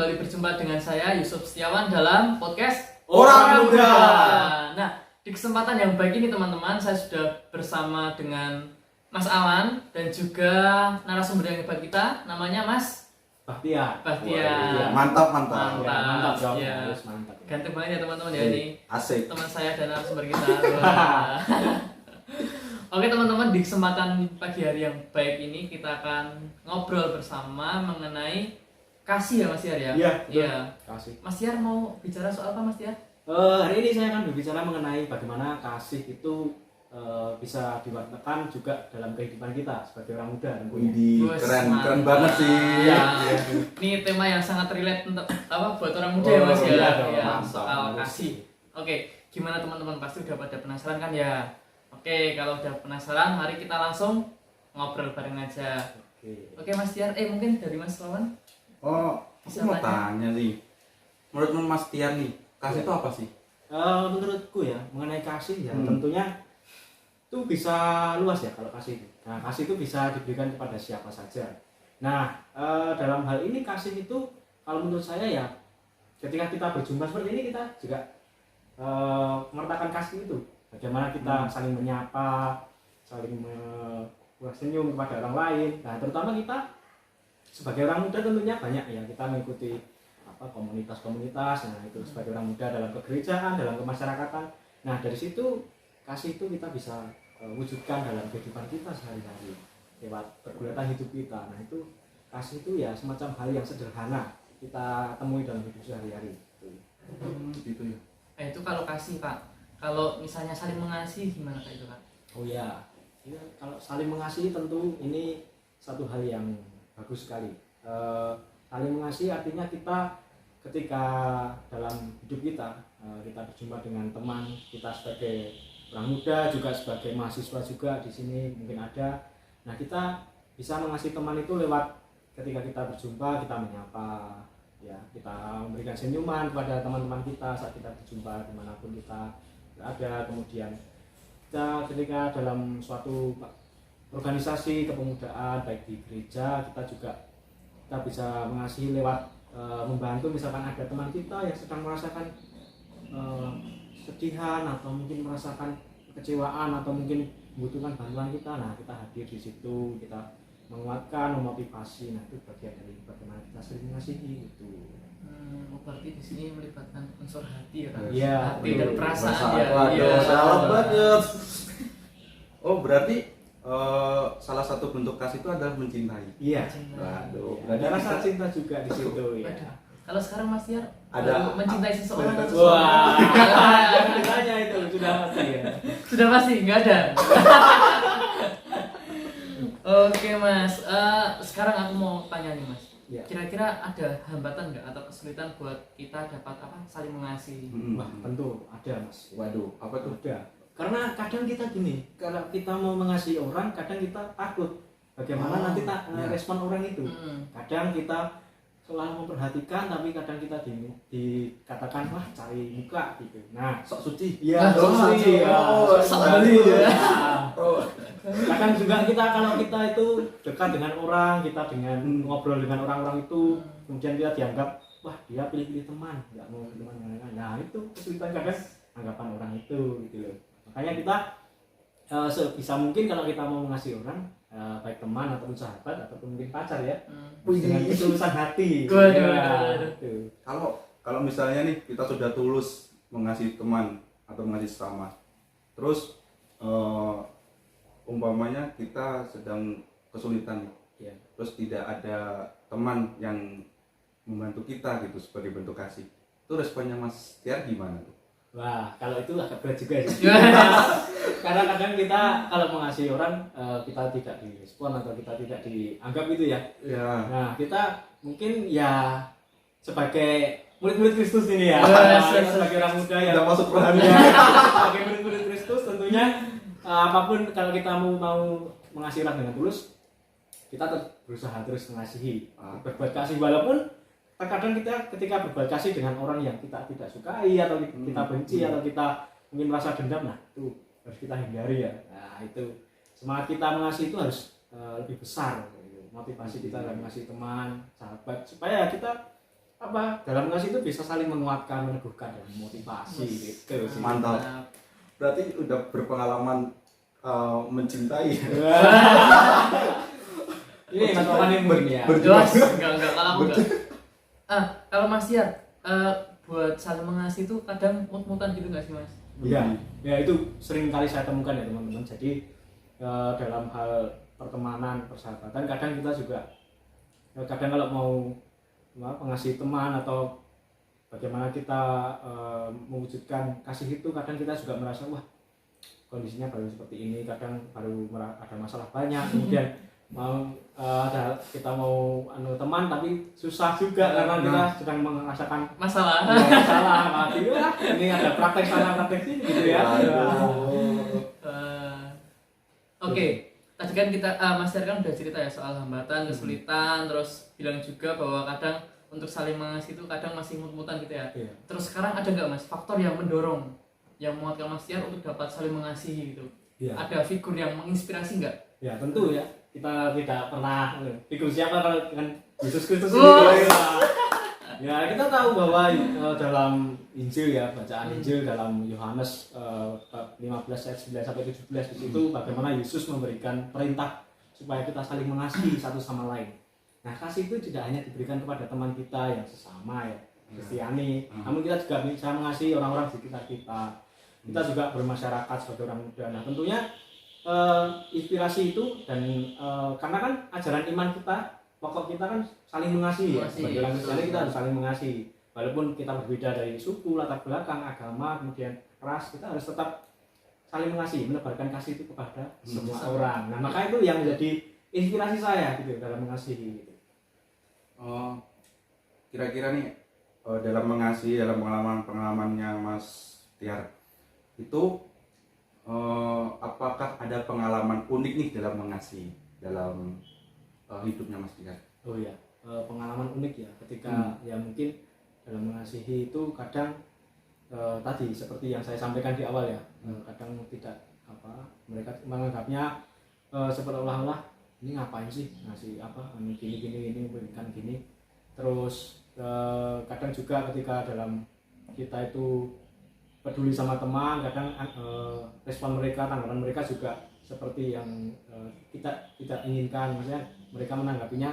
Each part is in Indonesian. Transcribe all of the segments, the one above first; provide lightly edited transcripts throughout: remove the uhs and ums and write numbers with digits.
kembali berjumpa dengan saya Yusuf Setiawan dalam podcast Orang Muda. Nah, di kesempatan yang baik ini teman-teman, saya sudah bersama dengan Mas Awan dan juga narasumber yang hebat kita, namanya Mas Bahtiar. Mantap. Mantap jawab. Ya. Harus mantap. Ganteng banget ya teman-teman ya ini Asik. teman saya dan narasumber kita. Wah. Oke teman-teman, di kesempatan pagi hari yang baik ini kita akan ngobrol bersama mengenai kasih ya Mas Tiar ya? Iya, betul. Iya. Kasih. Mas Tiar mau bicara soal apa Mas Tiar? Hari ini saya akan berbicara mengenai bagaimana kasih itu bisa diwartakan juga dalam kehidupan kita sebagai orang muda tentunya. Widih, Bos, keren mantap. banget sih. Iya. Ini tema yang sangat relate untuk apa buat orang muda ya Mas ya? iya dong, Iya, mantap. soal kasih. Oke, gimana teman-teman pasti udah pada penasaran kan ya? Oke, kalau udah penasaran, mari kita langsung ngobrol bareng aja. Oke Mas Tiar, mungkin dari Mas Lawan? Oh, aku Bisa mau tanya. tanya nih. Menurut Mas Tiar nih, kasih itu apa sih? Menurutku ya mengenai kasih ya Hmm. tentunya itu bisa luas ya kalau kasih itu. Nah, kasih itu bisa diberikan kepada siapa saja. Nah, dalam hal ini kasih itu kalau menurut saya ya ketika kita berjumpa seperti ini kita juga mengertakan kasih itu. Bagaimana kita saling menyapa, saling senyum kepada orang lain. Nah, terutama kita sebagai orang muda tentunya banyak ya kita mengikuti komunitas-komunitas. Nah, itu sebagai orang muda dalam kegerejaan, dalam kemasyarakatan. Nah, dari situ kasih itu kita bisa wujudkan dalam kehidupan kita sehari-hari lewat pergulatan hidup kita. Nah, itu kasih itu ya semacam hal yang sederhana kita temui dalam hidup sehari-hari. Gitu ya. Itu kalau kasih Pak. Kalau misalnya saling mengasihi gimana Kak itu Kak? Oh ya, kalau saling mengasihi tentu ini satu hal yang bagus sekali. Saling mengasihi artinya kita ketika dalam hidup kita kita berjumpa dengan teman kita sebagai orang muda juga sebagai mahasiswa juga di sini mungkin ada. Nah, kita bisa mengasihi teman itu lewat ketika kita berjumpa kita menyapa, ya kita memberikan senyuman kepada teman-teman kita saat kita berjumpa dimanapun kita ada. Kemudian kita ketika dalam suatu organisasi kepemudaan baik di gereja kita bisa mengasihi lewat membantu misalkan ada teman kita yang sedang merasakan kesedihan atau mungkin merasakan kekecewaan atau mungkin membutuhkan bantuan kita. Nah, kita hadir di situ, kita menguatkan, memotivasi. Nah, itu bagian dari bagaimana kita sering mengasihi itu. Berarti di sini melibatkan unsur hati ya Kak? Iya, Hati dan betul. perasaan ya. Waduh, Iya. salah banget. Oh, berarti salah satu bentuk kasih itu adalah mencintai. Iya. Waduh, Ada berarti rasa kita- cinta juga di situ ya. Waduh. Kalau sekarang Mas Tiar Ada- mencintai seseorang atau Wah, seseorang? ditanya itu sudah pasti ya. Sudah pasti nggak ada. Oke Mas, sekarang aku mau tanya nih Mas. Ya. Kira-kira ada hambatan nggak atau kesulitan buat kita dapat saling mengasihi? Wah, tentu ada Mas. Waduh, apa tuh? Ada. Karena kadang kita gini, kalau kita mau mengasihi orang, kadang kita takut bagaimana nanti iya. respon orang itu. Hmm. Kadang kita selalu memperhatikan, tapi kadang kita dikatakan wah cari muka gitu. Nah, Sok suci. iya, Oh, suci, ya. oh, Sok sekali baru, ya. Oh, Kadang juga kita kalau kita itu dekat dengan orang, kita dengan ngobrol dengan orang-orang itu, kemudian kita dianggap wah dia pilih-pilih teman, nggak mau teman yang lain. Nah, itu kesulitan kadang anggapan orang itu gitu loh. Makanya kita sebisa mungkin kalau kita mau mengasihi orang, baik teman ataupun sahabat ataupun mungkin pacar ya, dengan ketulusan hati. Waduh, Ya, waduh. gitu. Kalau misalnya nih kita sudah tulus mengasihi teman atau mengasihi sesama, terus umpamanya kita sedang kesulitan nih, Ya. terus tidak ada teman yang membantu kita gitu sebagai bentuk kasih, itu responnya Mas Tiar gimana tuh? Wah, kalau itu agak berat juga sih. Karena kadang kita kalau mengasihi orang kita tidak direspon atau kita tidak dianggap itu ya. Ya, Nah, kita mungkin ya sebagai murid-murid Kristus ini ya. Yes. Sebagai orang muda yang tidak masuk rohani. sebagai murid-murid Kristus tentunya apapun kalau kita mau mengasihi orang dengan tulus, kita berusaha terus mengasihi, berbuat kasih walaupun terkadang kita ketika berbuat kasih dengan orang yang kita tidak sukai atau kita benci atau kita mungkin merasa dendam, nah itu harus kita hindari ya. Nah, itu semangat kita mengasihi itu harus lebih besar gitu. Motivasi kita dalam mengasihi teman, sahabat supaya kita dalam kasih itu bisa saling menguatkan, meneguhkan dan memotivasi gitu sih. Mantap. Berarti udah berpengalaman mencintai. Ini pengalaman yang mungkin ya. Jelas, enggak kalau aku enggak. Kalau Mas Tiar, buat saling mengasihi itu kadang mut-mutan gitu nggak sih Mas? Iya, ya itu sering kali saya temukan ya teman-teman. Jadi dalam hal pertemanan, persahabatan, kadang kita juga kadang kalau mau mengasihi teman atau bagaimana kita mewujudkan kasih itu, kadang kita juga merasa wah kondisinya baru seperti ini, kadang baru ada masalah banyak, kemudian kita mau teman tapi susah juga karena kita sedang merasakan masalah. Ini ada praktek sana praktek sini gitu ya. Oke, tadi kan kita Mas Tiar kan udah cerita ya soal hambatan, kesulitan, terus bilang juga bahwa kadang untuk saling mengasihi itu kadang masih mut-mutan gitu ya. Iya. Terus sekarang ada nggak Mas faktor yang mendorong, yang menguatkan Mas Tiar untuk dapat saling mengasihi gitu? Iya. Ada figur yang menginspirasi nggak? Ya tentu ya, kita tidak pernah figur siapa kalau dengan Yesus Kristus ya kita tahu bahwa dalam Injil ya, bacaan Injil dalam Yohanes 15 ayat 9 sampai 17 di situ bagaimana Yesus memberikan perintah supaya kita saling mengasihi satu sama lain. Nah, kasih itu tidak hanya diberikan kepada teman kita yang sesama ya, Kristiani, namun kita juga bisa mengasihi orang-orang di sekitar kita. Kita juga bermasyarakat sebagai orang muda. Nah, tentunya inspirasi itu dan karena kan ajaran iman kita, pokok kita kan saling mengasihi ya. Sebagai orang Kristiani kita harus saling mengasihi. Walaupun kita berbeda dari suku, latar belakang, agama, kemudian ras, kita harus tetap saling mengasihi, menebarkan kasih itu kepada semua orang. Nah, maka itu yang menjadi inspirasi saya gitu dalam mengasihi gitu. Kira-kira nih dalam mengasihi, dalam pengalamannya Mas Tiar itu apakah ada pengalaman unik nih dalam mengasihi dalam hidupnya Mas Tiar? Oh ya, pengalaman unik ya ketika ya mungkin dalam mengasihi itu kadang tadi seperti yang saya sampaikan di awal ya, kadang tidak mereka menganggapnya seolah-olah ini ngapain sih ngasih gini berikan gini. Terus kadang juga ketika dalam kita itu peduli sama teman, kadang respon mereka, tanggapan mereka juga seperti yang kita tidak inginkan, maksudnya mereka menanggapinya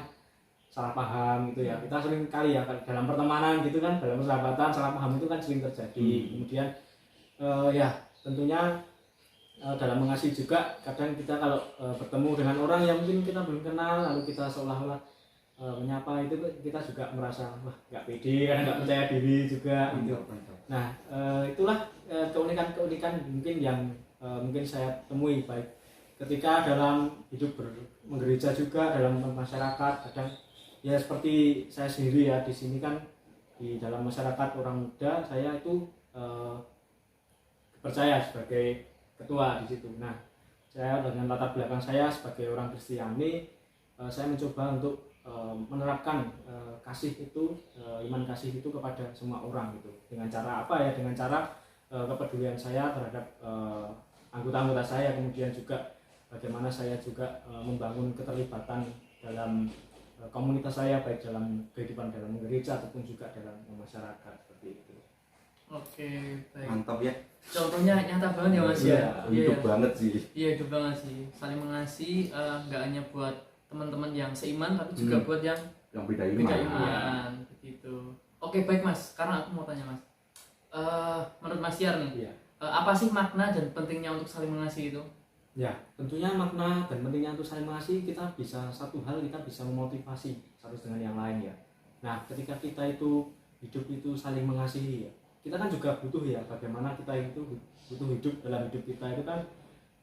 salah paham gitu ya. Kita sering kali ya dalam pertemanan gitu kan, dalam persahabatan salah paham itu kan sering terjadi. Kemudian ya tentunya dalam mengasihi juga kadang kita kalau bertemu dengan orang yang mungkin kita belum kenal lalu kita seolah-olah menyapa itu kita juga merasa wah nggak pede karena nggak percaya diri juga gitu. Nah itulah keunikan mungkin yang mungkin saya temui baik ketika dalam hidup menggereja juga dalam masyarakat. Kadang ya seperti saya sendiri ya di sini kan di dalam masyarakat orang muda saya itu percaya sebagai ketua di situ. Nah, saya dengan latar belakang saya sebagai orang Kristiani, saya mencoba untuk menerapkan kasih itu, iman kasih itu kepada semua orang gitu. Dengan cara apa ya? Dengan cara kepedulian saya terhadap anggota-anggota saya, kemudian juga bagaimana saya juga membangun keterlibatan dalam komunitas saya baik dalam kehidupan dalam gereja ataupun juga dalam masyarakat seperti itu. Oke, baik. Mantap ya. Contohnya nyata banget ya Mas ya. Hidup banget sih. Iya, hidup banget sih. Saling mengasihi nggak hanya buat teman-teman yang seiman tapi juga buat yang beda iman begitu. Oke, baik Mas. Sekarang aku mau tanya Mas. Menurut Mas Tiar nih, apa sih makna dan pentingnya untuk saling mengasihi itu? Ya, tentunya makna dan pentingnya untuk saling mengasihi kita bisa satu hal kita bisa memotivasi satu dengan yang lain ya. Nah, ketika kita itu hidup itu saling mengasihi ya, kita kan juga butuh ya bagaimana kita itu butuh hidup dalam hidup kita itu kan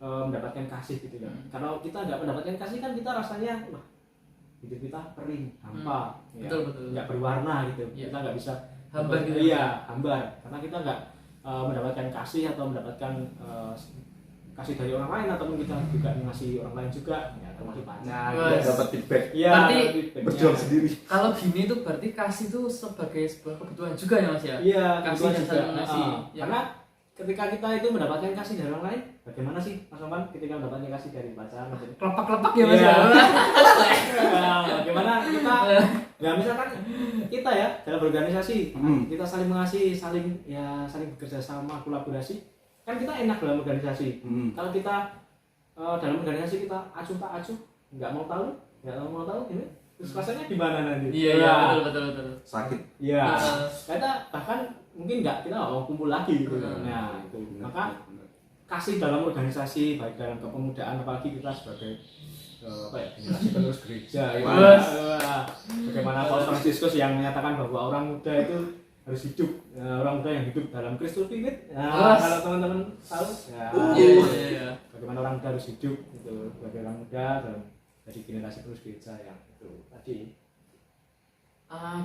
mendapatkan kasih gitu ya. Kalau kita nggak mendapatkan kasih kan kita rasanya wah hidup kita kering, hampa, ya, betul. nggak berwarna gitu. Ya. Kita nggak bisa hambar gitu. Iya, hambar karena kita nggak mendapatkan kasih atau mendapatkan kasih dari orang lain ataupun kita juga mengasihi orang lain juga ya termasuk pacar dapat feedback ya, berarti berjuang sendiri. Kalau gini tuh berarti kasih itu sebagai sebuah kebutuhan juga ya Mas ya? Iya, kasih dan juga saling mengasihi. karena ketika kita itu mendapatkan kasih dari orang lain, bagaimana sih Mas Oman ketika mendapatkan kasih dari pasangan? Kelepak-kelepak ya Mas. Iya. Ya? Nah, bagaimana kita ya misalkan kita ya dalam berorganisasi kita saling mengasihi, saling bekerja sama, kolaborasi, kan kita enak dalam organisasi. Kalau kita dalam organisasi kita acuh tak acuh, nggak mau tahu ini terus rasanya gimana nanti? Iya, betul. Sakit. Iya. Kita bahkan mungkin kita nggak mau kumpul lagi gitu. Nah itu maka kasih dalam organisasi, baik dalam kepemudaan, apalagi kita sebagai generasi penerus gereja. Bagaimana Paus Fransiskus yang menyatakan bahwa orang muda itu harus hidup, orang muda yang hidup dalam Kristus Vivit. Kalau teman-teman tahu, Iya. bagaimana orang muda harus hidup itu sebagai orang muda dalam dari generasi penerus gereja yang itu tadi.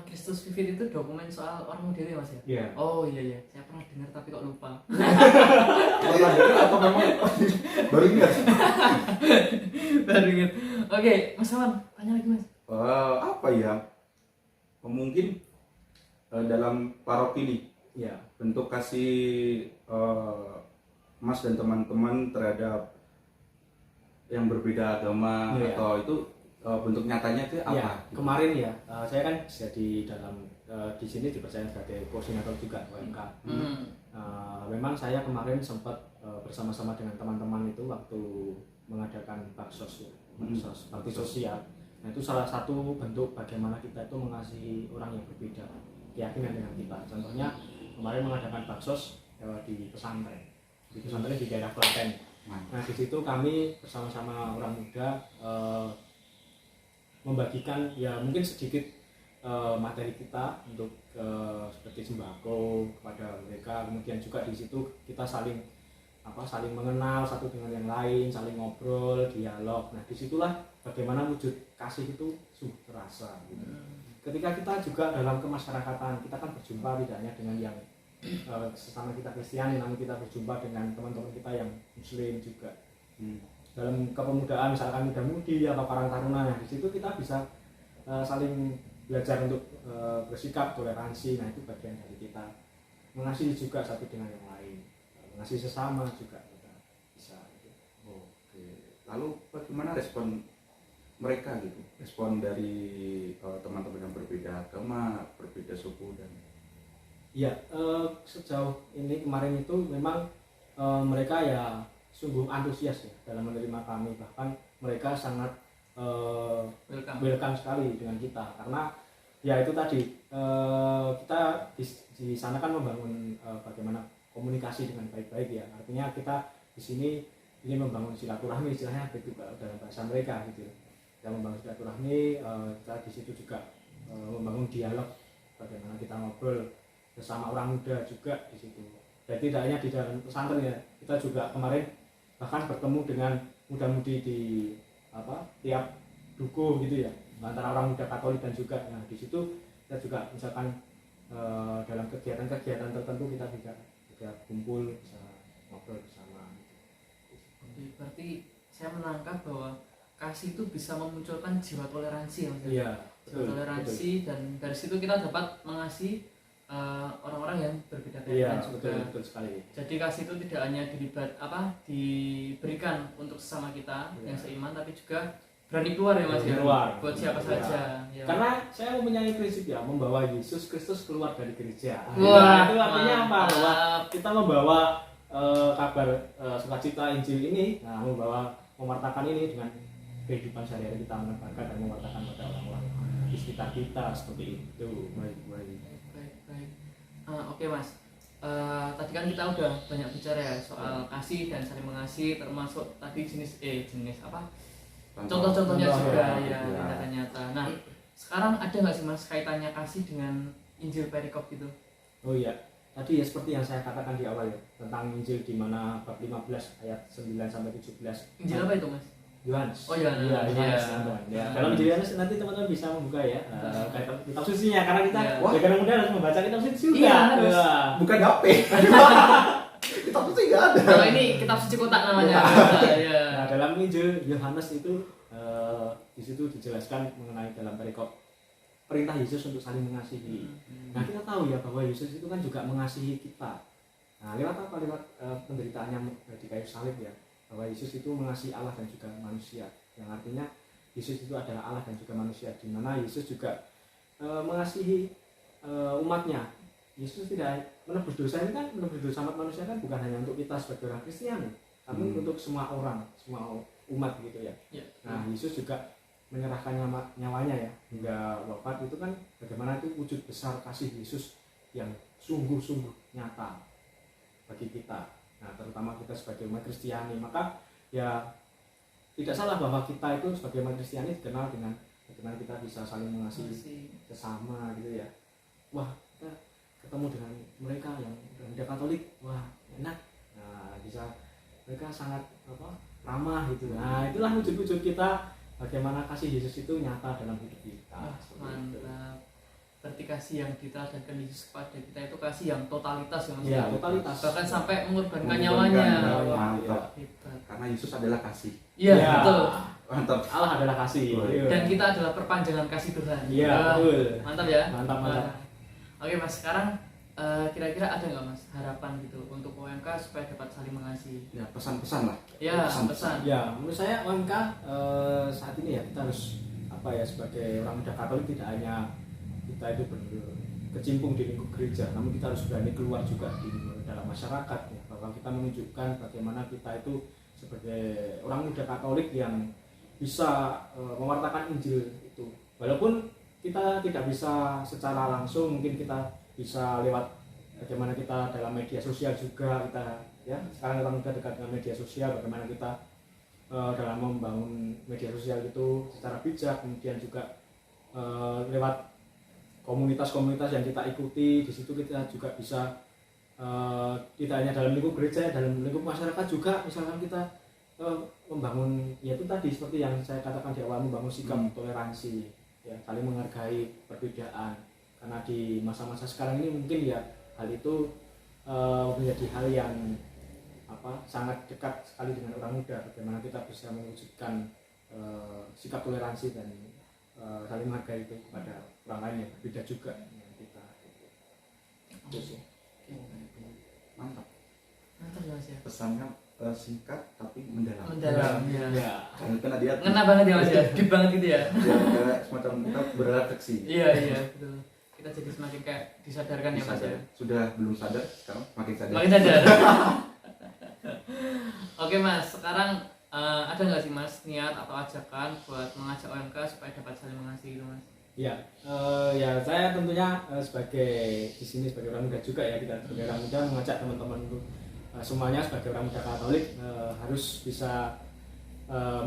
Kristus Vivit itu dokumen soal orang muda ya Mas ya? Iya. Oh iya, saya pernah dengar tapi kok lupa. Pernah dengar atau memang baru ingat? Baru ingat. Oke, Mas Aman, tanya lagi Mas. Apa ya? Mungkin dalam paroki ini, Iya. bentuk kasih Mas dan teman-teman terhadap yang berbeda agama atau itu bentuk nyatanya itu apa? Ya, kemarin ya, saya kan jadi di sini dipercaya sebagai koordinator juga UMK. Memang saya kemarin sempat bersama-sama dengan teman-teman itu waktu mengadakan baksos bakti sosial. Nah itu salah satu bentuk bagaimana kita itu mengasihi orang yang berbeda keyakinan dengan kita. Contohnya kemarin mengadakan baksos di pesantren di daerah Klaten. Nah di situ kami bersama-sama orang muda membagikan ya mungkin sedikit materi kita untuk seperti sembako kepada mereka, kemudian juga di situ kita saling mengenal satu dengan yang lain, saling ngobrol, dialog. Nah disitulah bagaimana wujud kasih itu sungguh terasa gitu. Ketika kita juga dalam kemasyarakatan, kita kan berjumpa tidak hanya dengan yang sesama kita Kristiani, namun kita berjumpa dengan teman-teman kita yang Muslim juga. Dalam kepemudaan misalkan muda-mudi atau karang taruna, nah di situ kita bisa saling belajar untuk bersikap toleransi. Nah itu bagian dari kita mengasihi juga satu dengan yang lain, mengasihi sesama juga kita bisa. Oke. Lalu bagaimana respon mereka gitu? Respon dari teman-teman yang berbeda agama, berbeda suku dan ya sejauh ini kemarin itu memang mereka ya sungguh antusias ya dalam menerima kami, bahkan mereka sangat welcome sekali dengan kita karena ya itu tadi kita di sana kan membangun bagaimana komunikasi dengan baik-baik ya, artinya kita di sini ingin membangun silaturahmi, istilahnya itu dalam bahasa mereka gitu. Kita membangun silaturahmi, kita di situ juga membangun dialog, bagaimana kita ngobrol bersama orang muda juga di situ. Jadi tidak hanya di dalam pesantren ya, kita juga kemarin bahkan bertemu dengan muda-mudi di tiap dukuh gitu ya, antara orang muda Katolik dan juga. Nah di situ kita juga misalkan dalam kegiatan-kegiatan tertentu kita juga kumpul bisa ngobrol bersama. Oke, berarti saya menangkap bahwa kasih itu bisa memunculkan jiwa toleransi ya Mas. Iya, Jiwa toleransi betul. Dan dari situ kita dapat mengasihi orang-orang yang berbeda keyakinan juga. Betul sekali. Jadi kasih itu tidak hanya diberikan untuk sesama kita yang seiman, tapi juga berani keluar ya Mas ya. Buat siapa saja. Ya. Karena saya mempunyai prinsip ya, membawa Yesus Kristus keluar dari gereja. Wah, itu artinya apa? Bahwa kita membawa kabar sukacita Injil ini, mewartakan ini dengan kehidupan sehari-hari kita, menebarkan dan mewartakan pada orang-orang di sekitar kita seperti itu. Baik. Oke Mas, tadi kan kita udah banyak bicara ya soal kasih dan saling mengasihi, termasuk tadi jenis apa? Contoh-contohnya juga ya nyata-nyata. Nah sekarang ada nggak sih Mas kaitannya kasih dengan Injil perikop gitu? Oh iya, tadi ya seperti yang saya katakan di awal ya, tentang Injil di mana bab 15 ayat 9 sampai 17. Injil apa itu Mas? Yohanes. Oh Yohanes. Ya. Dalam Injil Yohanes nanti teman-teman bisa membuka ya kitab sucinya, karena kita bagaimana mudah harus membaca kitab suci juga. Iya, bukan HP. Kitab suci nggak ada. Kalau ini kitab suci kotak namanya. Nah, dalam Injil Yohanes itu di situ dijelaskan mengenai dalam perikop perintah Yesus untuk saling mengasihi. Nah kita tahu ya bahwa Yesus itu kan juga mengasihi kita. Nah, lewat apa? Lewat penderitaannya di kayu salib ya, bahwa Yesus itu mengasihi Allah dan juga manusia, yang artinya Yesus itu adalah Allah dan juga manusia, di mana Yesus juga mengasihi umatnya. Yesus tidak menebus dosa, ini kan menebus dosa umat manusia kan bukan hanya untuk kita sebagai orang Kristiani, tapi untuk semua orang, semua umat gitu ya. Nah, Yesus juga menyerahkan nyawanya ya hingga wafat. Itu kan bagaimana itu wujud besar kasih Yesus yang sungguh-sungguh nyata bagi kita. Nah, terutama kita sebagai umat Kristiani. Maka ya tidak salah bahwa kita itu sebagai umat Kristiani dikenal dengan bagaimana kita bisa saling mengasihi sesama gitu ya. Wah, kita ketemu dengan mereka yang udah Katolik, wah enak. Nah, bisa mereka sangat ramah gitu. Nah, itulah wujud-wujud kita bagaimana kasih Yesus itu nyata dalam hidup kita. Mantap. Berarti kasih yang diteladankan Yesus kepada kita itu kasih yang totalitas ya Mas. Ya, totalitas. Bahkan sampai mengorbankan nyawanya. Mantap. Hebat. Karena Yesus adalah kasih. Iya, Ya. betul. Mantap. Allah adalah kasih. Dan kita adalah perpanjangan kasih Tuhan. Iya, betul. Mantap ya. Mantap. Oke Mas, sekarang kira-kira ada nggak Mas harapan gitu untuk OMK supaya dapat saling mengasihi? Ya, pesan-pesan lah. Ya, pesan. Ya, menurut saya OMK saat ini ya kita harus sebagai orang muda Katolik tidak hanya kita itu berkecimpung di lingkup gereja, namun kita harus berani keluar juga di dalam masyarakat ya, bahwa kita menunjukkan bagaimana kita itu sebagai orang muda Katolik yang bisa mewartakan Injil itu. Walaupun kita tidak bisa secara langsung, mungkin kita bisa lewat bagaimana kita dalam media sosial juga kita ya. Sekarang orang muda dekat dengan media sosial, bagaimana kita dalam membangun media sosial itu secara bijak, kemudian juga lewat komunitas-komunitas yang kita ikuti. Di situ kita juga bisa tidak hanya dalam lingkup gereja, dalam lingkup masyarakat juga, misalkan kita membangun yaitu tadi seperti yang saya katakan di awal, membangun sikap toleransi ya, saling menghargai perbedaan. Karena di masa-masa sekarang ini mungkin ya hal itu menjadi hal yang sangat dekat sekali dengan orang muda, bagaimana kita bisa mewujudkan sikap toleransi dan saling menghargai itu kepada orang lain yang berbeda juga dengan kita. Itu sih. Mantap. Mantap Mas ya. Pesannya singkat tapi mendalam. Mendalam ya. Karena kan dia Ngena banget ya Mas ya, deep banget gitu ya. dia semacam kita berrefleksi. Iya betul. Kita jadi semakin kayak disadarkan ya Mas ya. Sudah belum sadar, sekarang makin sadar. Makin sadar. Oke Mas, sekarang ada nggak sih Mas niat atau ajakan buat mengajak OMK supaya dapat saling mengasihi itu Mas? Ya, ya saya tentunya sebagai di sini sebagai orang muda juga ya, kita sebagai orang muda mengajak teman-teman semuanya sebagai orang muda Katolik harus bisa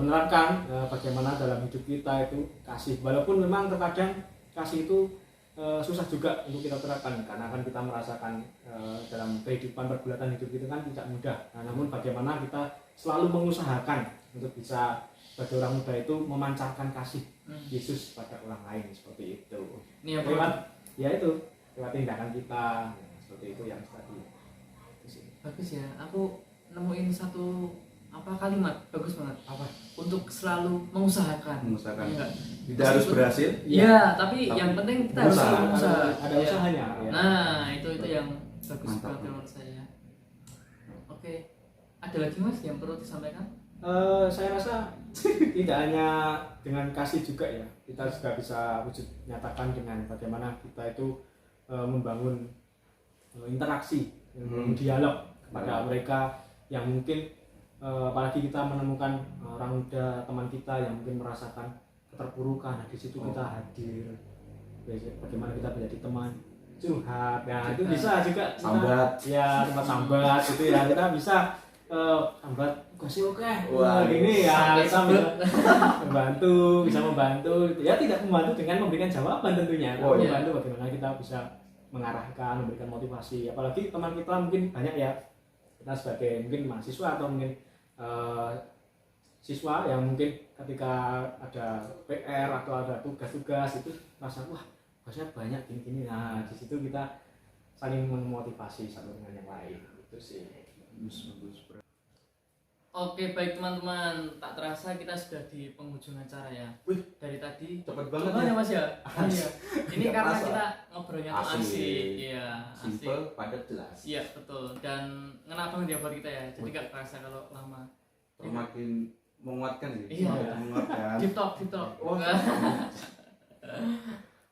menerapkan bagaimana dalam hidup kita itu kasih. Walaupun memang terkadang kasih itu susah juga untuk kita terapkan, karena kan kita merasakan dalam kehidupan pergulatan hidup itu kan tidak mudah. Nah, namun bagaimana kita selalu mengusahakan untuk bisa sebagai orang muda itu memancarkan kasih Yesus pada orang lain seperti itu. Ini yang lewat lewat tindakan kita seperti itu yang tadi. Bagus ya, aku nemuin satu kalimat bagus banget. Apa? Untuk selalu mengusahakan. Enggak. Tidak harus berhasil. Iya, tapi yang penting kita harus selalu berusaha. Ada usahanya. Ya. Nah, itu yang bagus Mantap. banget menurut saya. Oke, ada lagi Mas yang perlu disampaikan? Saya rasa tidak hanya dengan kasih juga ya, kita juga bisa wujud nyatakan dengan bagaimana kita itu membangun interaksi, dialog kepada mereka yang mungkin apalagi kita menemukan orang muda teman kita yang mungkin merasakan keterpurukan. Nah, di situ kita hadir, bagaimana kita menjadi teman curhat. Nah, itu bisa juga sambat ya, tempat sambat gitu ya, kita bisa sambat kasih oke. Wah, gini ya, kita bisa membantu ya, tidak membantu dengan memberikan jawaban tentunya, tapi membantu bagaimana kita bisa mengarahkan, memberikan motivasi. Apalagi teman kita mungkin banyak ya, kita sebagai mungkin mahasiswa atau mungkin siswa yang mungkin ketika ada PR atau ada tugas-tugas itu merasa wah tugasnya banyak gini-gini. Nah, di situ kita saling memotivasi satu dengan yang lain. Itu sih. Bagus. Oke, baik teman-teman, tak terasa kita sudah di penghujung acara ya. Wih, Dari tadi cepet banget ya Mas ya. Iya. Ini Nggak karena terasa. kita ngobrolnya tuh Asik. asik. Iya, asik. simple, padat, jelas. Iya, betul. Dan ngena banget ya buat kita ya. Jadi gak terasa kalau lama. Semakin menguatkan sih. Iya. Semakin menguatkan. Deep talk, deep talk. Wah.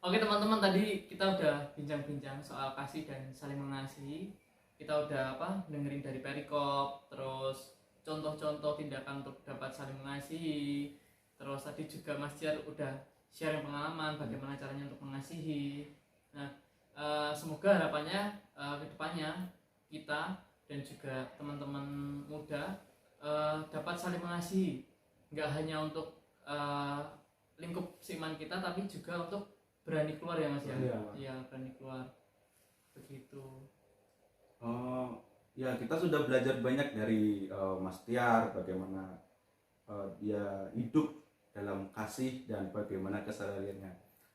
Oke teman-teman, tadi kita udah bincang-bincang soal kasih dan saling mengasihi. Kita udah dengerin dari perikop, terus contoh-contoh tindakan untuk dapat saling mengasihi. Terus tadi juga Mas Jar udah sharing pengalaman bagaimana caranya untuk mengasihi. Nah, semoga harapannya kedepannya kita dan juga teman-teman muda dapat saling mengasihi. Nggak hanya untuk lingkup seiman kita, tapi juga untuk berani keluar ya Mas ya. Iya, berani keluar. Begitu. Ya kita sudah belajar banyak dari Mas Tiar, bagaimana dia hidup dalam kasih dan bagaimana kesehariannya.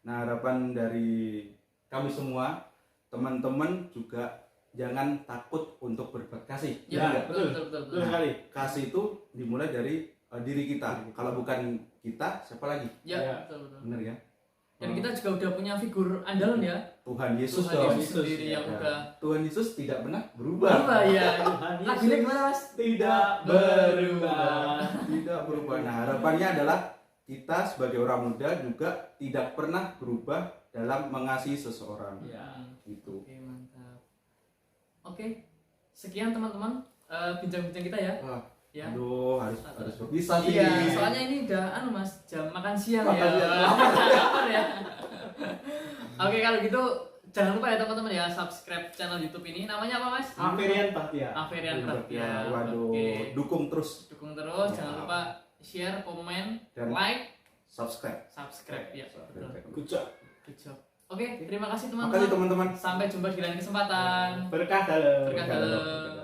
Nah, harapan dari kami semua, teman-teman juga jangan takut untuk berbuat kasih. Ya, betul. Betul sekali. Kasih itu dimulai dari diri kita. Kalau bukan kita, siapa lagi? Ya, betul. Benar ya? Dan kita juga udah punya figur andalan ya. Tuhan Yesus Tuhan dong. Yesus sendiri yang Ya. udah Tuhan Yesus tidak pernah berubah. berubah ya. Tuhan Lagunya Yesus gimana Mas? tidak berubah. Tidak berubah. Nah, harapannya adalah kita sebagai orang muda juga tidak pernah berubah dalam mengasihi seseorang. Ya. Gitu. Oke, mantap. Oke, sekian teman-teman bincang-bincang kita ya. Wah, Ya. aduh, harus berpisah sih. Iya, soalnya ini udah Mas, jam makan siang Makan ya. siang. Lapar ya. Oke, kalau gitu jangan lupa ya teman-teman ya, subscribe channel YouTube ini. Namanya apa Mas? Averian Bahtiar. Averian Bahtiar. Waduh, Oke. dukung terus Dukung terus, Ya. jangan lupa share, komen, Dan like, subscribe. subscribe ya. Betul. Good job. Good job. Oke, terima kasih Makasih teman-teman. teman-teman. Sampai jumpa di lain kesempatan. Berkah dalam. Berkah dalam.